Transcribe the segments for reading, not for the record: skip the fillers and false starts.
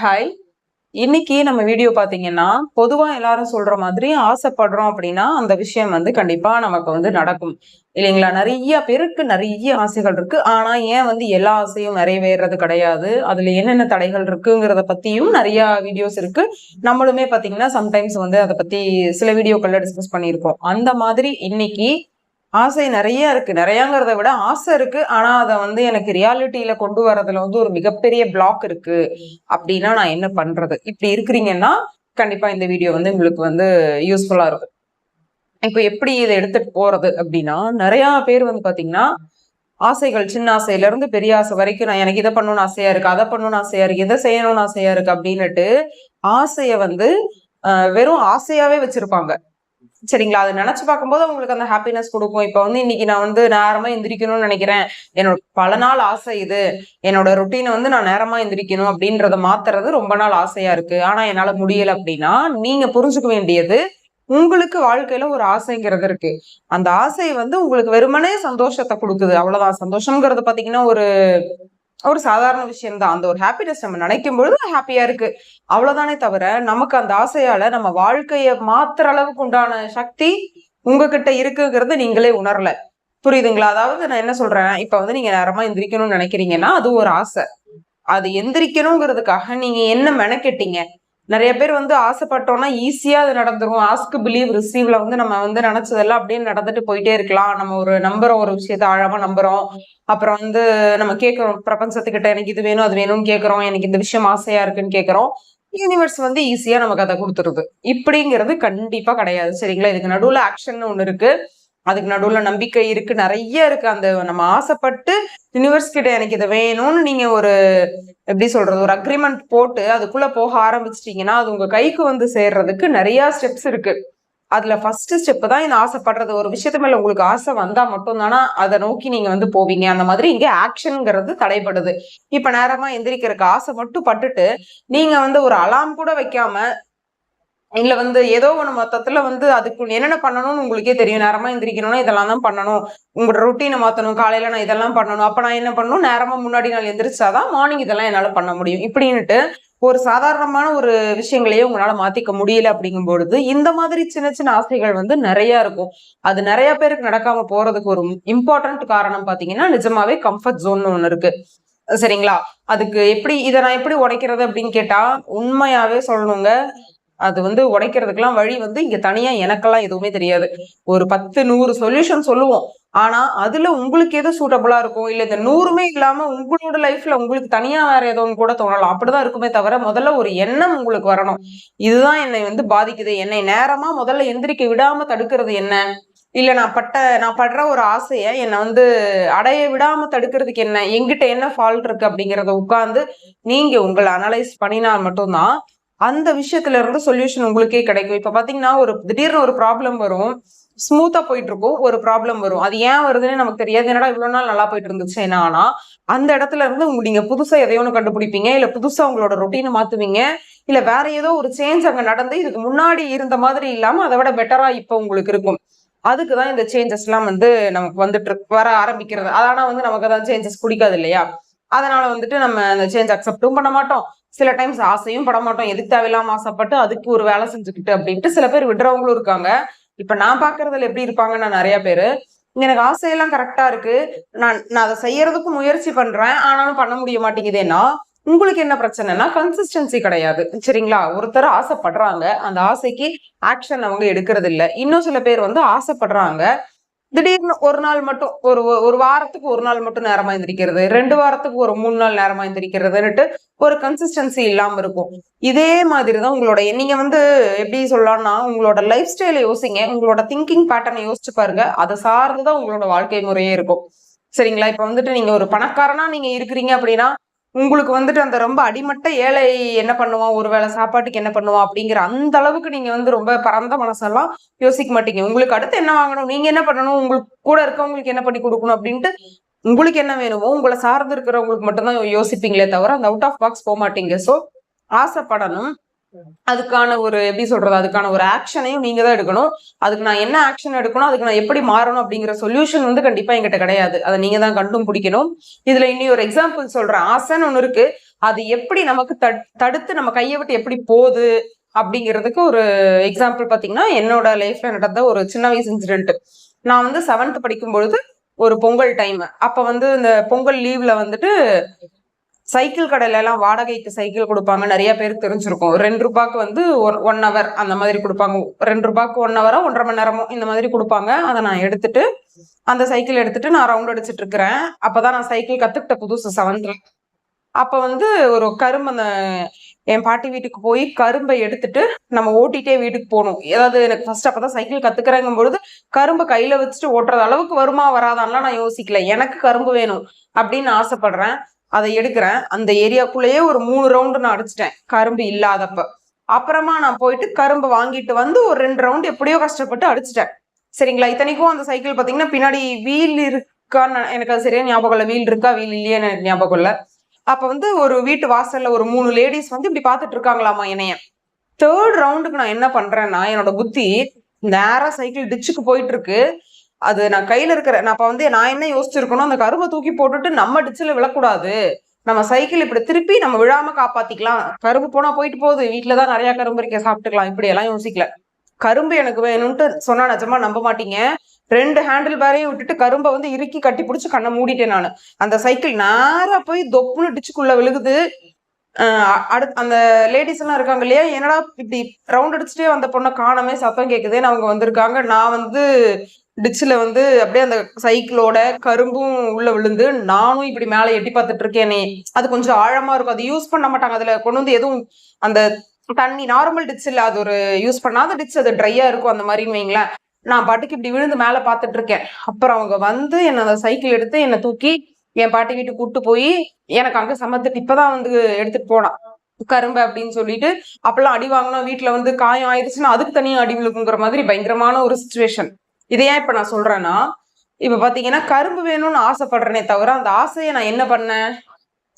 Hi. இன்னைக்கு நம்ம video பாத்தீங்கன்னா, பொதுவா எல்லாரும் சொல்ற மாதிரி ஆசைப்படுறோம் அப்படின்னா அந்த விஷயம் கண்டிப்பா நமக்கு நடக்கும் இல்லைங்களா? நிறைய பேருக்கு நிறைய ஆசைகள் இருக்கு. ஆனா ஏன் எல்லா ஆசையும் நிறைவேறது கிடையாது, அதுல என்னென்ன தடைகள் இருக்குங்கிறத பத்தியும் நிறைய வீடியோஸ் இருக்கு. நம்மளுமே பாத்தீங்கன்னா சம்டைம்ஸ் அதை பத்தி சில வீடியோக்கள்ல டிஸ்கஸ் பண்ணியிருக்கோம். அந்த மாதிரி இன்னைக்கு ஆசை நிறைய இருக்கு. நிறையங்கிறத விட ஆசை இருக்கு. ஆனா அத எனக்கு ரியாலிட்டியில கொண்டு வரதுல ஒரு மிகப்பெரிய பிளாக் இருக்கு அப்படின்னா நான் என்ன பண்றது? இப்படி இருக்கிறீங்கன்னா கண்டிப்பா இந்த வீடியோ உங்களுக்கு யூஸ்ஃபுல்லா இருக்கும். இப்ப எப்படி இதை எடுத்துட்டு போறது அப்படின்னா, நிறைய பேர் பாத்தீங்கன்னா ஆசைகள் சின்ன ஆசையில இருந்து பெரிய ஆசை வரைக்கும் நான் எனக்கு இதை பண்ணணும்னு ஆசையா இருக்கு, அதை பண்ணணும்னு ஆசையா இருக்கு, இதை செய்யணும்னு ஆசையா இருக்கு அப்படின்னுட்டு ஆசைய வெறும் ஆசையாவே வச்சிருப்பாங்க. சரிங்களா? அதை நினைச்சு பார்க்கும்போது அவங்களுக்கு அந்த ஹாப்பினஸ் கொடுக்கும். இப்ப இன்னைக்கு நான் நேரமா எந்திரிக்கணும்னு நினைக்கிறேன், என்னோட பல நாள் ஆசை இது, என்னோட ரொட்டீனை நான் நேரமா எந்திரிக்கணும் அப்படின்றத மாத்துறது ரொம்ப நாள் ஆசையா இருக்கு, ஆனா என்னால முடியல அப்படின்னா நீங்க புரிஞ்சுக்க வேண்டியது, உங்களுக்கு வாழ்க்கையில ஒரு ஆசைங்கிறது இருக்கு. அந்த ஆசை உங்களுக்கு வெறுமனே சந்தோஷத்தை கொடுக்குது, அவ்வளவுதான். சந்தோஷம்ங்கிறது பாத்தீங்கன்னா ஒரு சாதாரண விஷயம் தான். அந்த ஒரு ஹாப்பினஸ் நம்ம நினைக்கும் பொழுது ஹாப்பியா இருக்கு, அவ்வளவுதானே தவிர நமக்கு அந்த ஆசையால நம்ம வாழ்க்கைய மாத்துற அளவுக்கு உண்டான சக்தி உங்ககிட்ட இருக்குங்கிறத நீங்களே உணரல. புரியுதுங்களா? அதாவது நான் என்ன சொல்றேன், இப்ப நீங்க நேரமா எந்திரிக்கணும்னு நினைக்கிறீங்கன்னா அது ஒரு ஆசை. அது எந்திரிக்கணுங்கிறதுக்காக நீங்க என்ன மெனக்கெட்டீங்க? நிறைய பேர் ஆசைப்பட்டோம்னா ஈஸியா அது நடந்துரும். ஆஸ்க் பிலீவ் ரிசீவ்ல நம்ம நினைச்சதெல்லாம் அப்படியே நடந்துட்டு போயிட்டே இருக்கலாம். நம்ம ஒரு நம்புறோம், ஒரு விஷயத்த ஆழமா நம்புறோம். அப்புறம் நம்ம கேட்கிறோம் பிரபஞ்சத்துக்கிட்ட, எனக்கு இது வேணும் அது வேணும்னு கேட்கிறோம், எனக்கு இந்த விஷயம் ஆசையா இருக்குன்னு கேட்கிறோம். யூனிவர்ஸ் ஈஸியா நமக்கு அதை கொடுத்துருது. இப்படிங்கிறது கண்டிப்பா கிடையாது. சரிங்களா? இதுக்கு நடுவுல ஆக்ஷன் ஒண்ணு இருக்கு, அதுக்கு நடுவுல நம்பிக்கை இருக்கு, நிறைய இருக்கு. அந்த நம்ம ஆசைப்பட்டு யூனிவர்ஸ் கிட்ட எனக்கு இதை வேணும்னு நீங்க ஒரு எப்படி சொல்றது, ஒரு அக்ரிமெண்ட் போட்டு அதுக்குள்ள போக ஆரம்பிச்சிட்டீங்கன்னா அது உங்க கைக்கு சேர்றதுக்கு நிறைய ஸ்டெப்ஸ் இருக்கு. அதுல ஃபர்ஸ்ட் ஸ்டெப் தான் இந்த ஆசைப்படுறது. ஒரு விஷயத்து மேல உங்களுக்கு ஆசை வந்தா மட்டும் தானா அதை நோக்கி நீங்க போவீங்க. அந்த மாதிரி இங்க ஆக்ஷன்ங்கிறது தடைப்படுது. இப்ப நேரமா எந்திரிக்கிறதுக்கு ஆசை மட்டும் பட்டுட்டு நீங்க ஒரு அலாம் கூட வைக்காம, இல்ல ஏதோ ஒண்ணு மொத்தத்துல அதுக்கு என்னென்ன பண்ணணும்னு உங்களுக்கே தெரியும். நேரமா எந்திரிக்கணும்னா இதெல்லாம் தான் பண்ணணும், உங்களோட ரொட்டீனை மாத்தணும், காலையில நான் இதெல்லாம் பண்ணணும், அப்ப நான் என்ன பண்ணணும், நேரமா முன்னாடி நாள் எந்திரிச்சாதான் மார்னிங் இதெல்லாம் என்னால பண்ண முடியும். இப்படின்னுட்டு ஒரு சாதாரணமான ஒரு விஷயங்களையே உங்களால மாத்திக்க முடியல அப்படிங்கும் பொழுது இந்த மாதிரி சின்ன சின்ன ஆசைகள் நிறைய இருக்கும். அது நிறைய பேருக்கு நடக்காம போறதுக்கு ஒரு இம்பார்ட்டன்ட் காரணம் பாத்தீங்கன்னா நிஜமாவே கம்ஃபர்ட் ஜோன் ஒண்ணு இருக்கு. சரிங்களா? அதுக்கு இதை நான் எப்படி உடைக்கிறது அப்படின்னு கேட்டா, உண்மையாவே சொல்லணுங்க, அது உடைக்கிறதுக்கெல்லாம் வழி இங்க தனியா எனக்கெல்லாம் எதுவுமே தெரியாது. ஒரு 10 100 சொல்யூஷன் சொல்லுவோம். ஆனா அதுல உங்களுக்கு எது சூட்டபிளா இருக்கும், இல்ல இந்த 100மே இல்லாம உங்களோட லைஃப்ல உங்களுக்கு தனியா வேற ஏதோ கூட தோணலாம். அப்படிதான் இருக்குமே தவிர முதல்ல ஒரு எண்ணம் உங்களுக்கு வரணும். இதுதான் என்னை பாதிக்குது, என்னை நேரமா முதல்ல எந்திரிக்க விடாம தடுக்கிறது என்ன, இல்ல நான் படுற ஒரு ஆசைய என்னை அடைய விடாம தடுக்கிறதுக்கு என்ன, எங்கிட்ட என்ன ஃபால்ட் இருக்கு அப்படிங்கறத உட்கார்ந்து நீங்க உங்களை அனலைஸ் பண்ணினா மட்டும்தான் அந்த விஷயத்துல இருந்து சொல்யூஷன் உங்களுக்கே கிடைக்கும். இப்ப பாத்தீங்கன்னா திடீர்னு ஒரு ப்ராப்ளம் வரும், ஸ்மூத்தா போயிட்டு இருக்கும், ஒரு ப்ராப்ளம் வரும். அது ஏன் வருதுன்னு நமக்கு தெரியாது. என்னடா இவ்வளவு நாள் நல்லா போயிட்டு இருந்துச்சு என்ன, ஆனா அந்த இடத்துல இருந்து நீங்க புதுசா எதையோ ஒண்ணு கண்டுபிடிப்பீங்க, இல்ல புதுசா உங்களோட ரொட்டீனை மாத்துவீங்க, இல்ல வேற ஏதோ ஒரு சேஞ்ச் அங்க நடந்து இதுக்கு முன்னாடி இருந்த மாதிரி இல்லாம அதை விட பெட்டரா இப்ப உங்களுக்கு இருக்கும். அதுக்குதான் இந்த சேஞ்சஸ் எல்லாம் நமக்கு வர ஆரம்பிக்கிறது. ஆனா நமக்கு தான் சேஞ்சஸ் பிடிக்காது இல்லையா? அதனால நம்ம அந்த சேஞ்ச் அக்செப்டும் பண்ண மாட்டோம். சில டைம்ஸ் ஆசையும் பட மாட்டோம். எதுக்கு தேவையில்லாம ஆசைப்பட்டு அதுக்கு ஒரு வேலை செஞ்சுக்கிட்டு அப்படின்ட்டு சில பேர் விடுறவங்களும் இருக்காங்க. இப்ப நான் பாக்குறதுல எப்படி இருப்பாங்கன்னா, நிறைய பேரு எனக்கு ஆசையெல்லாம் கரெக்டா இருக்கு, நான் அதை செய்யறதுக்கு முயற்சி பண்றேன், ஆனாலும் பண்ண முடிய மாட்டேங்குதேன்னா உங்களுக்கு என்ன பிரச்சனைனா கன்சிஸ்டன்சி கிடையாது. சரிங்களா? ஒருத்தர் ஆசைப்படுறாங்க, அந்த ஆசைக்கு ஆக்ஷன் அவங்க எடுக்கிறது இல்ல. இன்னும் சில பேர் ஆசைப்படுறாங்க, திடீர்னு ஒரு நாள் மட்டும் ஒரு வாரத்துக்கு ஒரு நாள் மட்டும் நேரமா எந்திரிக்கிறது, 2 வாரத்துக்கு ஒரு 3 நாள் நேரமா எந்திரிக்கிறதுன்னுட்டு ஒரு கன்சிஸ்டன்சி இல்லாம இருக்கும். இதே மாதிரிதான் உங்களோட நீங்க எப்படி சொல்லலாம்னா உங்களோட லைஃப் ஸ்டைலை யோசிங்க, உங்களோட திங்கிங் பேட்டர்னை யோசிச்சு பாருங்க. அதை சார்ந்துதான் உங்களோட வாழ்க்கை முறையே இருக்கும். சரிங்களா? இப்ப நீங்க ஒரு பணக்காரனா நீங்க இருக்கிறீங்க அப்படின்னா உங்களுக்கு அந்த ரொம்ப அடிமட்ட ஏழை என்ன பண்ணுவான், ஒரு வேளை சாப்பாட்டுக்கு என்ன பண்ணுவான் அப்படிங்கிற அந்த அளவுக்கு நீங்க ரொம்ப பரந்த மனசெல்லாம் யோசிக்க மாட்டீங்க. உங்களுக்கு அடுத்து என்ன வாங்கணும், நீங்க என்ன பண்ணணும், உங்களுக்கு கூட இருக்கவங்களுக்கு என்ன பண்ணி கொடுக்கணும் அப்படின்ட்டு உங்களுக்கு என்ன வேணுமோ உங்களை சார்ந்து இருக்கிறவங்களுக்கு மட்டும்தான் யோசிப்பீங்களே தவிர அந்த அவுட் ஆஃப் பாக்ஸ் போக மாட்டீங்க. சோ ஆசைப்படணும், அதுக்கான ஒரு எப்படி சொல்றது, அதுக்கான ஒரு ஆக்ஷனையும் நீங்க தான் எடுக்கணும். அதுக்கு நான் என்ன ஆக்ஷன் எடுக்கணும், அதுக்கு நான் எப்படி மாறணும் அப்படிங்கிற சொல்யூஷன் வந்து கண்டிப்பா என்கிட்ட கிடையாது. அதை நீங்க தான் கண்டும் பிடிக்கணும். இதுல இனி ஒரு எக்ஸாம்பிள் சொல்றேன். ஆசைன்னு ஒண்ணு இருக்கு, அது எப்படி நமக்கு தடுத்து நம்ம கையை விட்டு எப்படி போகுது அப்படிங்கிறதுக்கு ஒரு எக்ஸாம்பிள் பாத்தீங்கன்னா, என்னோட லைஃப்ல நடந்த ஒரு சின்ன வயசு இன்சிடென்ட். நான் வந்து 7th படிக்கும் பொழுது ஒரு பொங்கல் டைம். அப்ப வந்து இந்த பொங்கல் லீவ்ல வந்துட்டு சைக்கிள் கடையில எல்லாம் வாடகைக்கு சைக்கிள் கொடுப்பாங்க. நிறைய பேருக்கு தெரிஞ்சிருக்கும். 2 ரூபாய்க்கு வந்து 1 hour அந்த மாதிரி கொடுப்பாங்க. 2 ரூபாய்க்கு 1 hour 1.5 மணி நேரமோ இந்த மாதிரி கொடுப்பாங்க. அதை நான் எடுத்துட்டு அந்த சைக்கிள் எடுத்துட்டு நான் ரவுண்ட் அடிச்சிட்டு இருக்கிறேன். அப்பதான் நான் சைக்கிள் கத்துக்கிட்ட புதுசு 7th. அப்ப வந்து ஒரு கரும்பு, அந்த என் பாட்டி வீட்டுக்கு போய் கரும்பை எடுத்துட்டு நம்ம ஓட்டிட்டே வீட்டுக்கு போகணும். ஏதாவது எனக்கு ஃபர்ஸ்ட் அப்பதான் சைக்கிள் கத்துக்கிறேங்கும் பொழுது கரும்பை கையில வச்சுட்டு ஓட்டுறது அளவுக்கு வருமா வராதான்லாம் நான் யோசிக்கல. எனக்கு கரும்பு வேணும் அப்படின்னு ஆசைப்படுறேன். அதை எடுக்கிறேன். அந்த ஏரியாக்குள்ளேயே ஒரு 3 ரவுண்டு நான் அடிச்சிட்டேன் கரும்பு இல்லாதப்ப. அப்புறமா நான் போயிட்டு கரும்பு வாங்கிட்டு வந்து ஒரு 2 ரவுண்டு எப்படியோ கஷ்டப்பட்டு அடிச்சிட்டேன். சரிங்களா? இத்தனைக்கும் அந்த சைக்கிள் பாத்தீங்கன்னா பின்னாடி வீல் இருக்கான்னு எனக்கு அது சரியா ஞாபகம் இல்லை. வீல் இருக்கா வீல் இல்லையான்னு எனக்கு ஞாபகம் இல்லை. அப்ப வந்து ஒரு வீட்டு வாசல்ல ஒரு 3 லேடிஸ் வந்து இப்படி பாத்துட்டு இருக்காங்களாமா என்னைய. 3rd ரவுண்டுக்கு நான் என்ன பண்றேன்னா, என்னோட புத்தி நேரா சைக்கிள் டிச்சுக்கு போயிட்டு இருக்கு. அது நான் கையில இருக்கிற நான் அப்ப வந்து நான் என்ன யோசிச்சிருக்கணும், அந்த கரும்பை தூக்கி போட்டுட்டு நம்ம டிச்சில விழக்கூடாது, நம்ம சைக்கிள் இப்படி திருப்பி நம்ம விழாம காப்பாத்திக்கலாம், கரும்பு போனா போயிட்டு போகுது, வீட்டுலதான் நிறைய கரும்பு இருக்க சாப்பிட்டுக்கலாம், இப்படி எல்லாம் யோசிக்கல. கரும்பு எனக்கு வேணும்ட்டு சொன்னா நிஜமா நம்ப மாட்டீங்க, 2 ஹேண்டில் பேரையும் விட்டுட்டு கரும்பை வந்து இறுக்கி கட்டி பிடிச்சு கண்ணை மூடிட்டேன் நானு. அந்த சைக்கிள் நேரா போய் தொப்புன்னு டிச்சுக்குள்ள விழுகுது. அடுத்து அந்த லேடிஸ் எல்லாம் இருக்காங்க இல்லையா, என்னடா இப்படி ரவுண்ட் அடிச்சுட்டே வந்த பொண்ணை காணமே, சத்தம் கேக்குதுன்னு அவங்க வந்திருக்காங்க. நான் வந்து டிச்சில் வந்து அப்படியே அந்த சைக்கிளோட கரும்பும் உள்ள விழுந்து நானும் இப்படி மேலே எட்டி பார்த்துட்டு இருக்கேனே. அது கொஞ்சம் ஆழமா இருக்கும், அது யூஸ் பண்ண மாட்டாங்க. அதுல கொண்டு வந்து எதுவும் அந்த தண்ணி நார்மல் டிச் இல்ல, அது ஒரு யூஸ் பண்ணாத டிச், அது ட்ரையா இருக்கும் அந்த மாதிரின்னு வைங்களேன். நான் பாட்டுக்கு இப்படி விழுந்து மேல பாத்துட்டு இருக்கேன். அப்புறம் அவங்க வந்து என்ன அந்த சைக்கிள் எடுத்து என்னை தூக்கி என் பாட்டி வீட்டுக்கு கூட்டு போய் எனக்கு அங்க சமத்துட்டு இப்பதான் வந்து எடுத்துட்டு போனான் கரும்பு அப்படின்னு சொல்லிட்டு. அப்பெல்லாம் அடி வாங்கினோம், வீட்டுல வந்து காயம் ஆயிடுச்சுன்னா அதுக்கு தனியா அடி விழுக்குங்கிற மாதிரி பயங்கரமான ஒரு சுச்சுவேஷன். இதையா இப்ப நான் சொல்றேன்னா, இப்ப பாத்தீங்கன்னா கரும்பு வேணும்னு ஆசைப்படுறேனே தவிர அந்த ஆசையை நான் என்ன பண்ணேன்,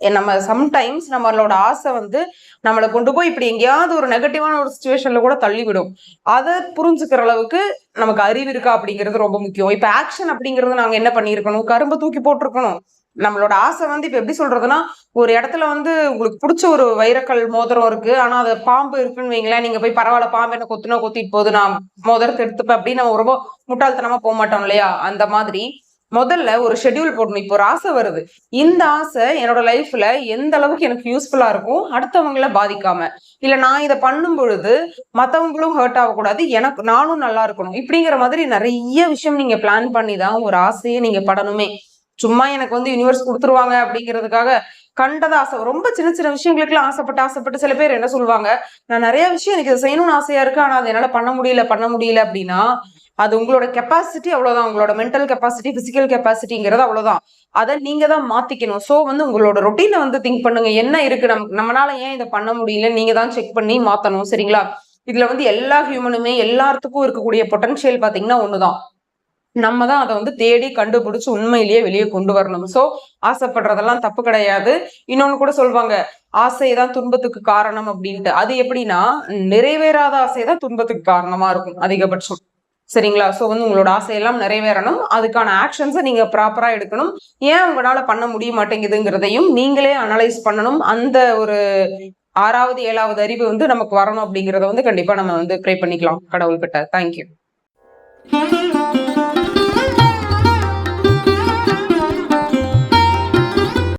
நம்ம சம்டைம்ஸ் நம்மளோட ஆசை வந்து நம்மளை கொண்டு போய் இப்படி எங்கேயாவது ஒரு நெகட்டிவான ஒரு சுச்சுவேஷன்ல கூட தள்ளிவிடும். அதை புரிஞ்சுக்கிற அளவுக்கு நமக்கு அறிவு இருக்கா அப்படிங்கிறது ரொம்ப முக்கியம். இப்ப ஆக்ஷன் அப்படிங்கறது நாங்க என்ன பண்ணிருக்கணும், கரும்பு தூக்கி போட்டிருக்கணும். நம்மளோட ஆசை வந்து இப்ப எப்படி சொல்றதுன்னா, ஒரு இடத்துல வந்து உங்களுக்கு பிடிச்ச ஒரு வைரக்கல் மோதிரம் இருக்கு, ஆனா அது பாம்பு இருக்குன்னு வைங்களேன், நீங்க போய் பரவாயில்ல பாம்பு என்ன கொத்துனா கொத்திட்டு போகுது, நான் மோதிரத்தை எடுத்துப்பேன் அப்படின்னு நம்ம ரொம்ப முட்டாள்தனமா போக மாட்டோம் இல்லையா? அந்த மாதிரி முதல்ல ஒரு ஷெட்யூல் போடணும். இப்போ ஒரு ஆசை வருது, இந்த ஆசை என்னோட லைஃப்ல எந்த அளவுக்கு எனக்கு யூஸ்ஃபுல்லா இருக்கும், அடுத்தவங்கள பாதிக்காம, இல்ல நான் இதை பண்ணும் பொழுது மத்தவங்களும் ஹர்ட் ஆகக்கூடாது, எனக்கு நானும் நல்லா இருக்கணும், இப்படிங்கிற மாதிரி நிறைய விஷயம் நீங்க பிளான் பண்ணி தான் ஒரு ஆசையை நீங்க படணுமே. சும்மா எனக்கு வந்து யூனிவர்ஸ் கொடுத்துருவாங்க அப்படிங்கிறதுக்காக கண்டத ஆசை, ரொம்ப சின்ன சின்ன விஷயங்களுக்கு எல்லாம் ஆசைப்பட்டு சில பேர் என்ன சொல்லுவாங்க, நான் நிறைய விஷயம் எனக்கு இதை செய்யணும்னு ஆசையா இருக்கு, ஆனா அதை என்னால பண்ண முடியல அப்படின்னா அது உங்களோட கெப்பாசிட்டி அவ்வளவுதான், உங்களோட மென்டல் கெப்பாசிட்டி, பிசிக்கல் கெப்பாசிட்டிங்கிறது அவ்வளவுதான். அதை நீங்க தான் மாத்திக்கணும். சோ வந்து உங்களோட ரொட்டீனை வந்து திங்க் பண்ணுங்க, என்ன இருக்கு நம்மளால ஏன் இதை பண்ண முடியல, நீங்க தான் செக் பண்ணி மாத்தணும். சரிங்களா? இதுல வந்து எல்லா ஹியூமனுமே எல்லாத்துக்கும் இருக்கக்கூடிய பொட்டன்ஷியல் பாத்தீங்கன்னா ஒண்ணுதான், நம்ம தான் அதை வந்து தேடி கண்டுபிடிச்சு உண்மையிலேயே வெளியே கொண்டு வரணும். சோ ஆசைப்படுறதெல்லாம் தப்பு கிடையாது. இன்னொன்னு கூட சொல்லுவாங்க, ஆசைதான் துன்பத்துக்கு காரணம் அப்படின்ட்டு. அது எப்படின்னா, நிறைவேறாத ஆசைதான் துன்பத்துக்கு காரணமா இருக்கும் அதிகபட்சம். சரிங்களா? சோ வந்து உங்களோட ஆசையெல்லாம் நிறைவேறணும், அதுக்கான ஆக்ஷன்ஸை நீங்க ப்ராப்பரா எடுக்கணும். ஏன் உங்களால பண்ண முடிய மாட்டேங்குதுங்கிறதையும் நீங்களே அனலைஸ் பண்ணணும். அந்த ஒரு 6வது 7வது அறிவு வந்து நமக்கு வரணும் அப்படிங்கறத வந்து கண்டிப்பா நம்ம வந்து ப்ரே பண்ணிக்கலாம் கடவுள்கிட்ட. தேங்க்யூ.